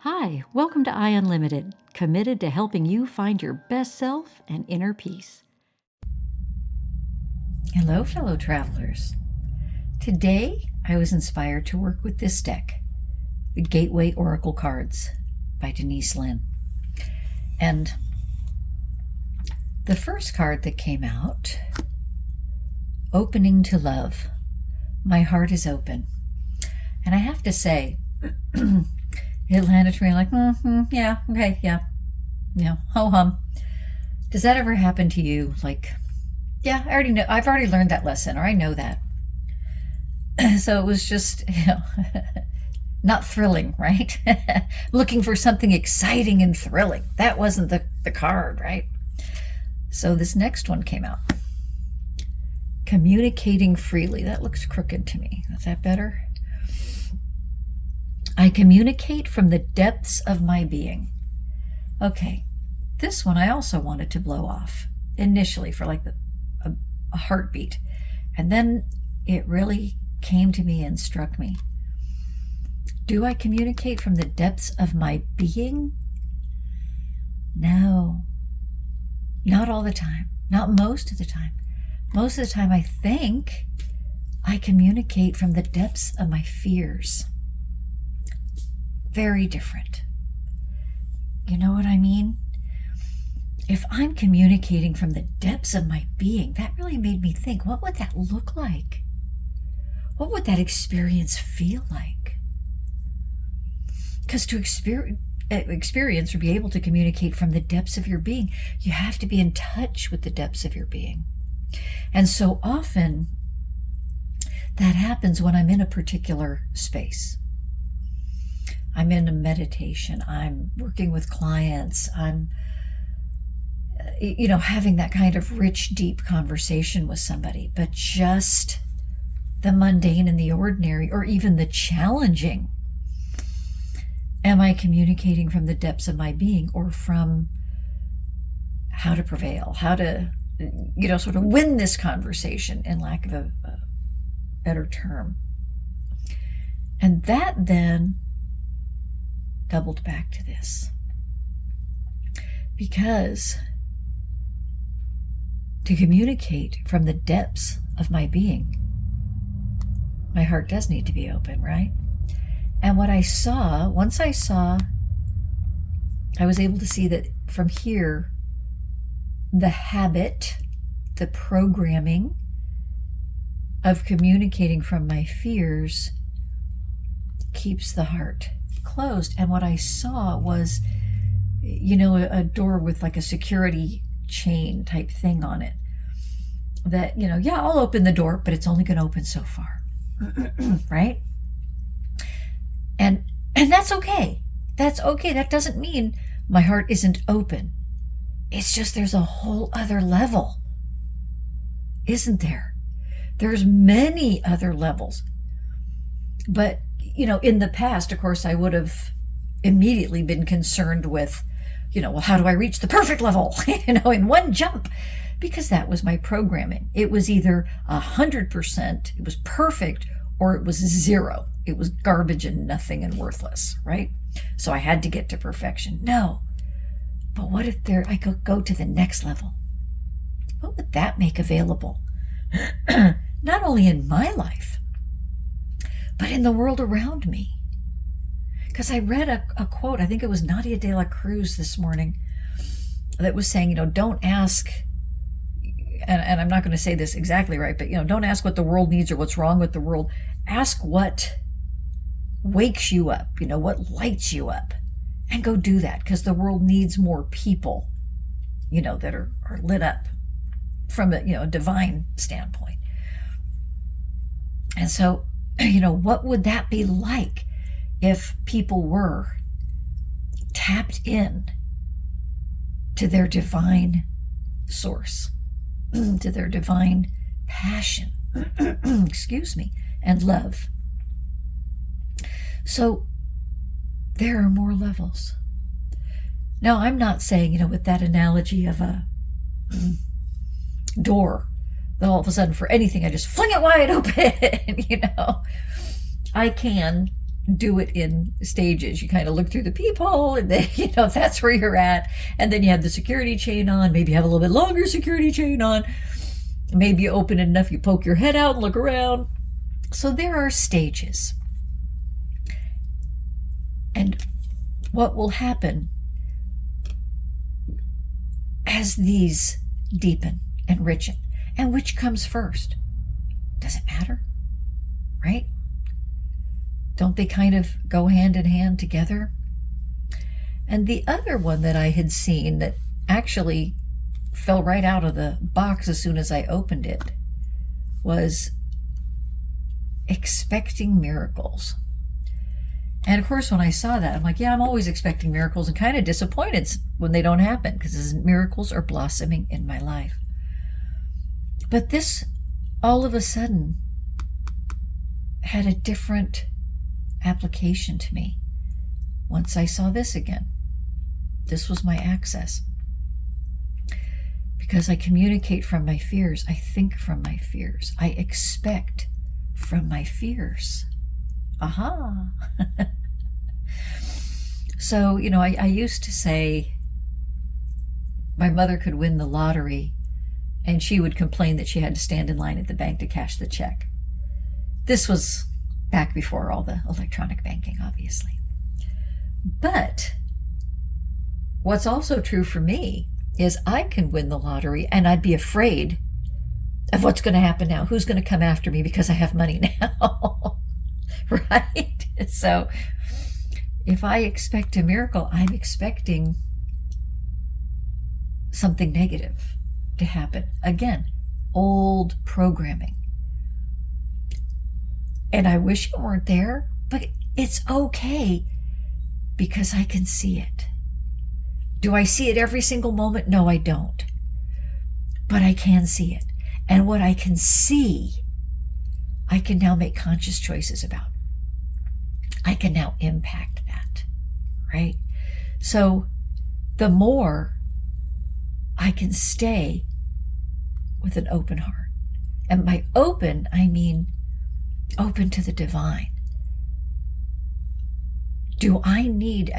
Hi, welcome to I Unlimited, committed to helping you find your best self and inner peace. Hello, fellow travelers. Today, I was inspired to work with this deck, the Gateway Oracle Cards by Denise Linn. And the first card that came out, Opening to Love. My heart is open. And I have to say, it landed for me like, yeah, okay, yeah, ho-hum. Does that ever happen to you? Like, yeah, I've already learned that lesson, or I know that. So it was just, not thrilling, right? Looking for something exciting and thrilling. That wasn't the card, right? So this next one came out. Communicating freely. That looks crooked to me. Is that better? I communicate from the depths of my being. Okay, this one I also wanted to blow off initially for like a heartbeat. And then it really came to me and struck me. Do I communicate from the depths of my being? No, not all the time, not most of the time. Most of the time I think I communicate from the depths of my fears. Very different. You know what I mean? If I'm communicating from the depths of my being, that really made me think, what would that look like? What would that experience feel like? Because to experience or be able to communicate from the depths of your being, you have to be in touch with the depths of your being. And so often that happens when I'm in a particular space. I'm in a meditation, I'm working with clients, I'm, having that kind of rich, deep conversation with somebody, but just the mundane and the ordinary, or even the challenging. Am I communicating from the depths of my being, or from how to prevail, how to, sort of win this conversation, in lack of a better term? And that then doubled back to this, because to communicate from the depths of my being, my heart does need to be open, right? And what I saw, I was able to see that from here, the habit, the programming of communicating from my fears keeps the heart closed. And what I saw was, a door with like a security chain type thing on it. That, I'll open the door, but it's only going to open so far. Right? And that's okay. That's okay. That doesn't mean my heart isn't open. It's just there's a whole other level. Isn't there? There's many other levels. But in the past, of course, I would have immediately been concerned with, how do I reach the perfect level, in one jump? Because that was my programming. It was either 100%, it was perfect, or it was 0. It was garbage and nothing and worthless, right? So I had to get to perfection. No. But what if I could go to the next level? What would that make available? Not only in my life, but in the world around me. Because I read a quote, I think it was Nadia de la Cruz this morning, that was saying, don't ask, and I'm not going to say this exactly right, but, don't ask what the world needs or what's wrong with the world. Ask what wakes you up, what lights you up, and go do that, because the world needs more people, that are lit up from a divine standpoint. And so, what would that be like if people were tapped in to their divine source, to their divine passion, and love? So there are more levels. Now, I'm not saying, with that analogy of a door, that all of a sudden for anything I just fling it wide open. I can do it in stages. You kind of look through the peephole, and then, if that's where you're at, and then you have the security chain on, maybe you have a little bit longer security chain on, maybe you open it enough, you poke your head out and look around. So there are stages. And what will happen as these deepen and richen, and which comes first? Does it matter? Right? Don't they kind of go hand in hand together? And the other one that I had seen that actually fell right out of the box as soon as I opened it was expecting miracles. And of course, when I saw that, I'm like, yeah, I'm always expecting miracles, and kind of disappointed when they don't happen, because miracles are blossoming in my life. But this, all of a sudden, had a different application to me once I saw this again. This was my access. Because I communicate from my fears, I think from my fears, I expect from my fears. Aha! So, I used to say my mother could win the lottery and she would complain that she had to stand in line at the bank to cash the check. This was back before all the electronic banking, obviously. But what's also true for me is I can win the lottery and I'd be afraid of what's going to happen now. Who's going to come after me because I have money now? Right? So if I expect a miracle, I'm expecting something negative to happen. Again, old programming. And I wish it weren't there, but it's okay because I can see it. Do I see it every single moment? No, I don't. But I can see it. And what I can see, I can now make conscious choices about. I can now impact that, right? So the more I can stay with an open heart. And by open, I mean open to the divine. Do I need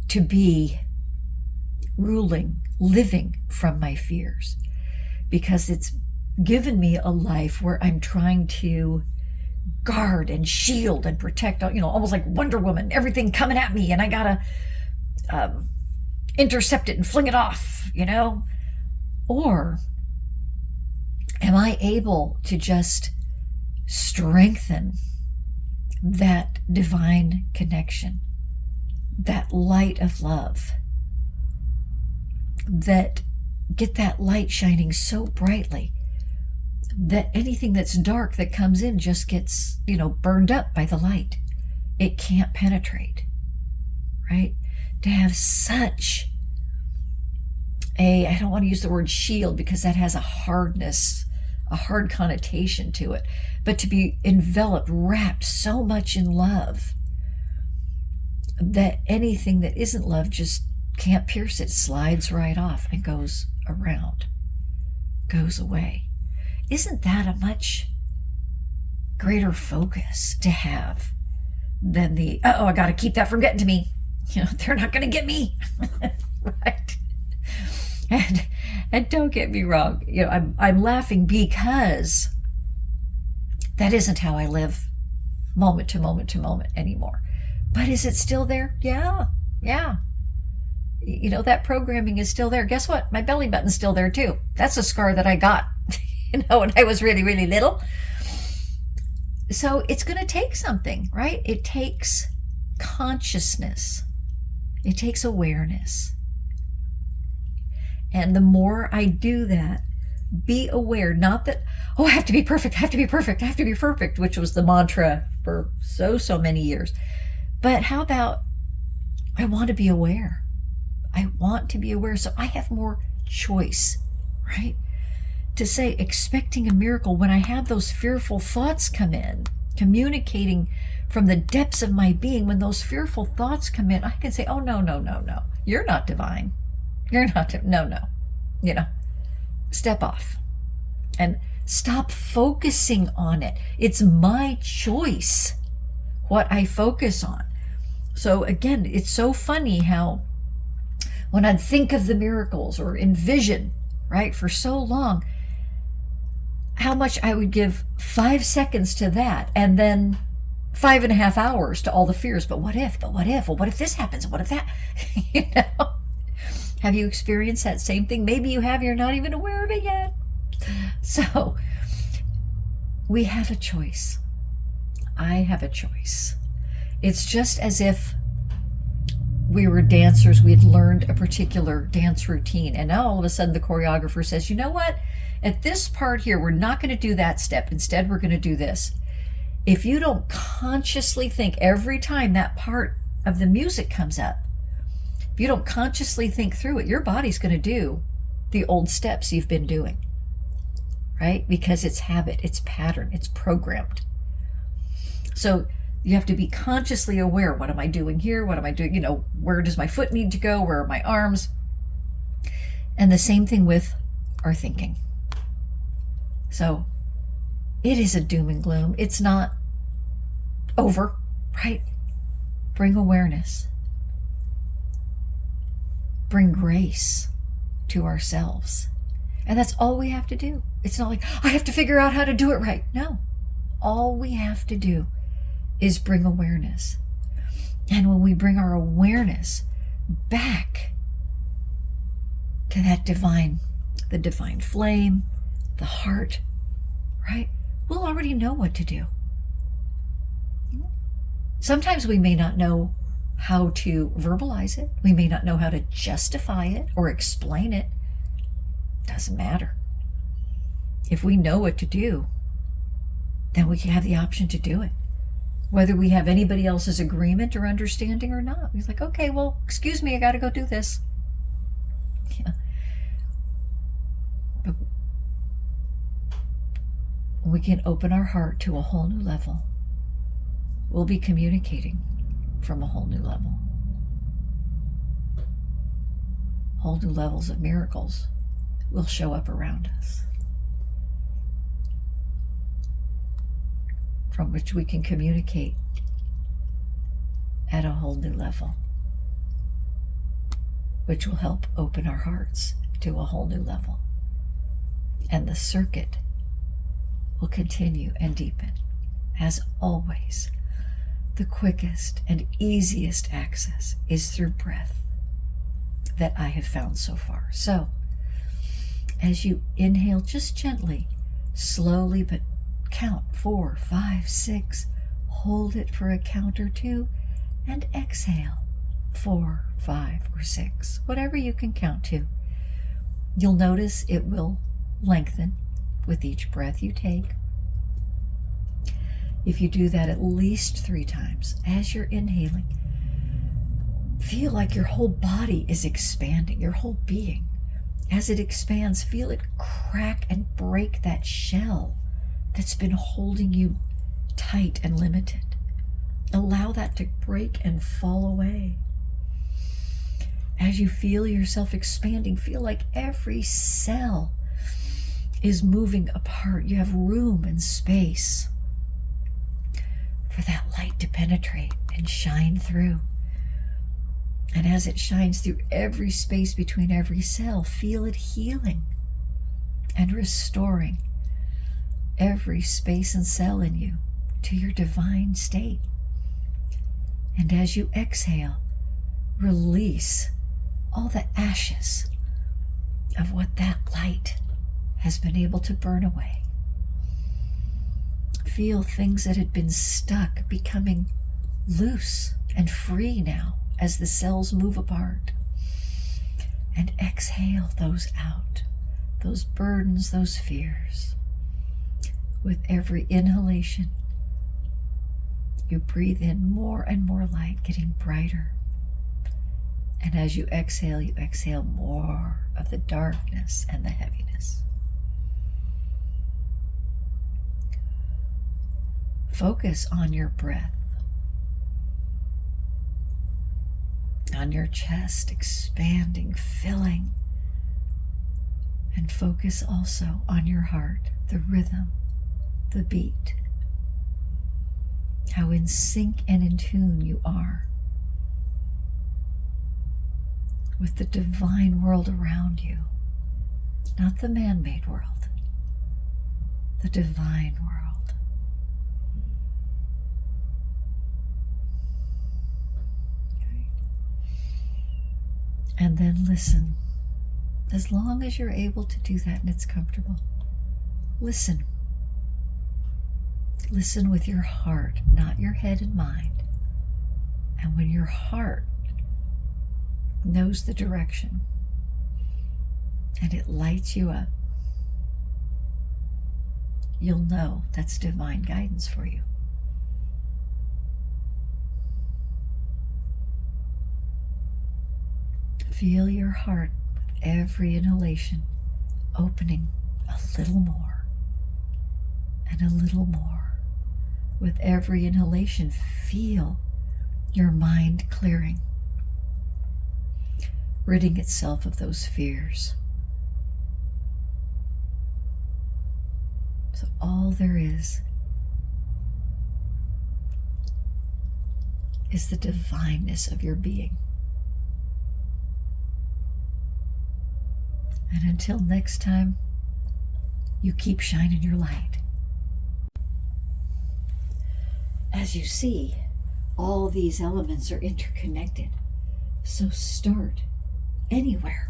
to be ruling, living from my fears? Because it's given me a life where I'm trying to guard and shield and protect, almost like Wonder Woman, everything coming at me, and I gotta intercept it and fling it off, Or am I able to just strengthen that divine connection, that light of love, that get that light shining so brightly that anything that's dark that comes in just gets, burned up by the light. It can't penetrate, right? To have such I don't want to use the word shield because that has a hardness, a hard connotation to it, but to be enveloped, wrapped so much in love that anything that isn't love just can't pierce it, slides right off and goes around, goes away. Isn't that a much greater focus to have than the, I got to keep that from getting to me. They're not going to get me. Right? And don't get me wrong. I'm laughing because that isn't how I live moment to moment to moment anymore. But is it still there? Yeah. That programming is still there. Guess what? My belly button's still there too. That's a scar that I got, when I was really, really little. So it's going to take something, right? It takes consciousness. It takes awareness. And the more I do that, be aware, not that, I have to be perfect, I have to be perfect, I have to be perfect, which was the mantra for so many years. But how about, I want to be aware. I want to be aware so I have more choice, right? To say, expecting a miracle when I have those fearful thoughts come in, communicating from the depths of my being, when those fearful thoughts come in, I can say, oh, no. You're not divine. You're not, no. Step off and stop focusing on it. It's my choice what I focus on. So again, it's so funny how when I'd think of the miracles or envision, right, for so long, how much I would give 5 seconds to that and then 5.5 hours to all the fears. But what if? Well, what if this happens? What if that? You know? Have you experienced that same thing? Maybe you have, you're not even aware of it yet. So we have a choice. I have a choice. It's just as if we were dancers, we had learned a particular dance routine, and now all of a sudden the choreographer says, you know what? At this part here, we're not going to do that step. Instead, we're going to do this. If you don't consciously think every time that part of the music comes up, if you don't consciously think through it, your body's going to do the old steps you've been doing, right? Because it's habit, it's pattern, it's programmed. So you have to be consciously aware. What am I doing here? What am I doing? You know, where does my foot need to go? Where are my arms? And the same thing with our thinking. So it is a doom and gloom. It's not over, right? Bring awareness. Bring grace to ourselves. And that's all we have to do. It's not like, I have to figure out how to do it right. No. All we have to do is bring awareness. And when we bring our awareness back to that the divine flame, the heart, right? We'll already know what to do. Sometimes we may not know how to verbalize it. We may not know how to justify it or explain it. Doesn't matter. If we know what to do, then we can have the option to do it. Whether we have anybody else's agreement or understanding or not. He's like, okay, well, excuse me, I got to go do this. Yeah. But we can open our heart to a whole new level. We'll be communicating from a whole new level. Whole new levels of miracles will show up around us, from which we can communicate at a whole new level, which will help open our hearts to a whole new level. And the circuit will continue and deepen. As always, the quickest and easiest access is through breath that I have found so far. So, as you inhale, just gently, slowly, but count 4, 5, 6, hold it for a count or two, and exhale 4, 5, or 6, whatever you can count to. You'll notice it will lengthen with each breath you take. If you do that at least 3 times as you're inhaling, feel like your whole body is expanding, your whole being. As it expands, feel it crack and break that shell that's been holding you tight and limited. Allow that to break and fall away. As you feel yourself expanding, feel like every cell is moving apart. You have room and space for that light to penetrate and shine through. And as it shines through every space between every cell, feel it healing and restoring every space and cell in you to your divine state. And as you exhale, release all the ashes of what that light has been able to burn away. Feel things that had been stuck becoming loose and free now as the cells move apart. And exhale those out, those burdens, those fears. With every inhalation, you breathe in more and more light, getting brighter. And as you exhale more of the darkness and the heaviness. Focus on your breath, on your chest expanding, filling, and focus also on your heart, the rhythm, the beat. how in sync and in tune you are with the divine world around you, not the man-made world, the divine world. Okay. And then listen. As long as you're able to do that and it's comfortable, listen. Listen with your heart, not your head and mind. And when your heart knows the direction and it lights you up, you'll know that's divine guidance for you. Feel your heart with every inhalation opening a little more and a little more. With every inhalation, feel your mind clearing, ridding itself of those fears. So all there is the divineness of your being. And until next time, you keep shining your light. As you see, all these elements are interconnected. So start anywhere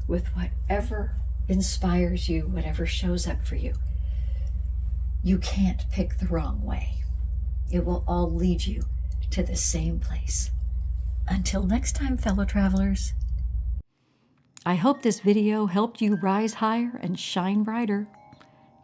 with whatever inspires you, whatever shows up for you. You can't pick the wrong way. It will all lead you to the same place. Until next time, fellow travelers. I hope this video helped you rise higher and shine brighter.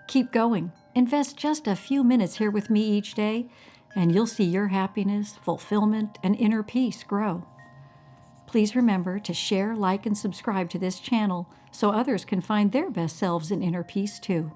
Keep going. Invest just a few minutes here with me each day, and you'll see your happiness, fulfillment, and inner peace grow. Please remember to share, like, and subscribe to this channel so others can find their best selves in inner peace too.